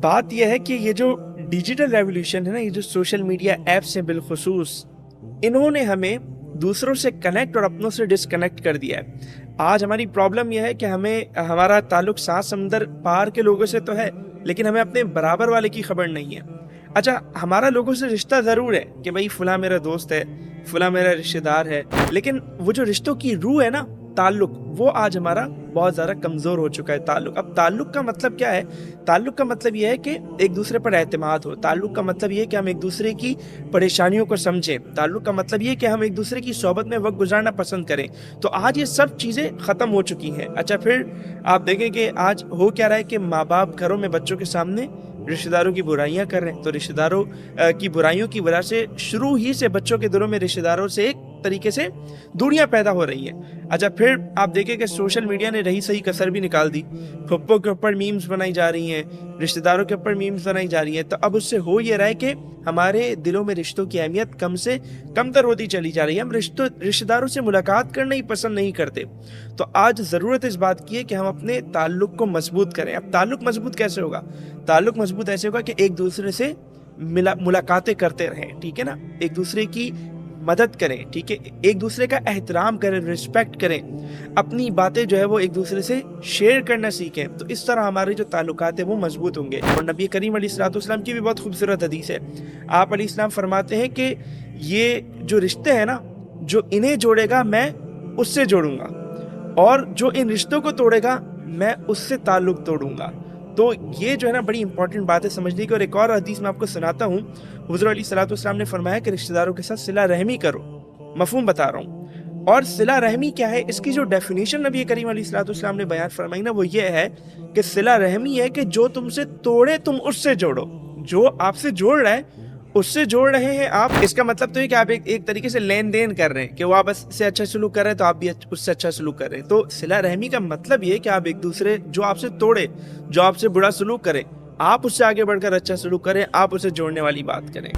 बात यह है कि ये जो डिजिटल रेवोल्यूशन है ना, ये जो सोशल मीडिया ऐप्स हैं बिलखुसूस, इन्होंने हमें दूसरों से कनेक्ट और अपनों से डिस्कनेक्ट कर दिया है। आज हमारी प्रॉब्लम यह है कि हमें हमारा ताल्लुक सात समंदर पार के लोगों से तो है, लेकिन हमें अपने बराबर वाले की खबर नहीं है। अच्छा, हमारा लोगों से रिश्ता ज़रूर है कि भाई फलां मेरा दोस्त है, फलां मेरा रिश्तेदार है, लेकिन वो जो रिश्तों की रूह है ना, ताल्लुक, वो आज हमारा बहुत ज़्यादा कमज़ोर हो चुका है। ताल्लुक, अब ताल्लुक का मतलब क्या है? ताल्लुक का मतलब ये है कि एक दूसरे पर एतमाद हो। ताल्लुक का मतलब ये है कि हम एक दूसरे की परेशानियों को समझें। ताल्लुक का मतलब ये है कि हम एक दूसरे की सोबत में वक्त गुजारना पसंद करें। तो आज ये सब चीज़ें ख़त्म हो चुकी हैं। अच्छा, फिर आप देखें कि आज हो क्या रहा है कि माँ बाप घरों में बच्चों के सामने रिश्तेदारों की बुराइयां कर रहे हैं। तो रिश्तेदारों की बुराइयों की वजह से शुरू ही से बच्चों के दिलों में रिश्तेदारों से एक तरीके से दूरियां पैदा हो रही हैं। अच्छा, फिर आप देखें कि सोशल मीडिया ने रही सही कसर भी निकाल दी। फुप्पो के ऊपर मीम्स बनाई जा रही हैं, रिश्तेदारों के ऊपर मीम्स बनाई जा रही हैं। तो अब उससे हो ये रहा है कि हमारे दिलों में रिश्तों की अहमियत कम से कमतर होती चली जा रही है। हम रिश्तेदारों से मुलाकात करना ही पसंद नहीं करते। तो आज ज़रूरत इस बात की है कि हम अपने ताल्लुक़ को मजबूत करें। अब ताल्लुक़ मजबूत कैसे होगा? ताल्लुक़ मजबूत ऐसे होगा कि एक दूसरे से मुलाकातें करते रहें, ठीक है ना, एक दूसरे की मदद करें, ठीक है, एक दूसरे का एहतराम करें, रिस्पेक्ट करें, अपनी बातें जो है वो एक दूसरे से शेयर करना सीखें। तो इस तरह हमारे जो ताल्लुकात है वो मजबूत होंगे। और नबी करीम अलैहिस्सलाम की भी बहुत खूबसूरत हदीस है। आप अलैहिस्सलाम फरमाते हैं कि ये जो रिश्ते हैं ना, जो इन्हें जोड़ेगा मैं उससे जोड़ूंगा, और जो इन रिश्तों को तोड़ेगा मैं उससे ताल्लुक तोड़ूंगा। तो ये जो है ना बड़ी इंपॉर्टेंट बात है समझने की। और एक और हदीस मैं आपको सुनाता हूँ। हुज़ूर अलैहिस्सलाम ने फरमाया कि रिश्तेदारों के साथ सिला रहमी करो। मफ़हूम बता रहा हूँ। और सिला रहमी क्या है, इसकी जो डेफिनेशन नबी करीम अलैहिस्सलाम ने बयान फरमाई ना, वो ये है कि सिला रहमी है कि जो तुमसे तोड़े तुम उससे जोड़ो। जो आपसे जोड़ रहा है उससे जोड़ रहे हैं आप। इसका मतलब तो है कि आप एक तरीके से लेन देन कर रहे हैं कि वो आप से अच्छा सलूक कर रहे हैं तो आप भी उससे अच्छा सलूक कर रहे हैं। तो सिला रहमी का मतलब ये है कि आप एक दूसरे, जो आपसे तोड़े, जो आपसे बुरा सलूक करे, आप उससे आगे बढ़कर अच्छा सलूक करें, आप उसे जोड़ने वाली बात करें।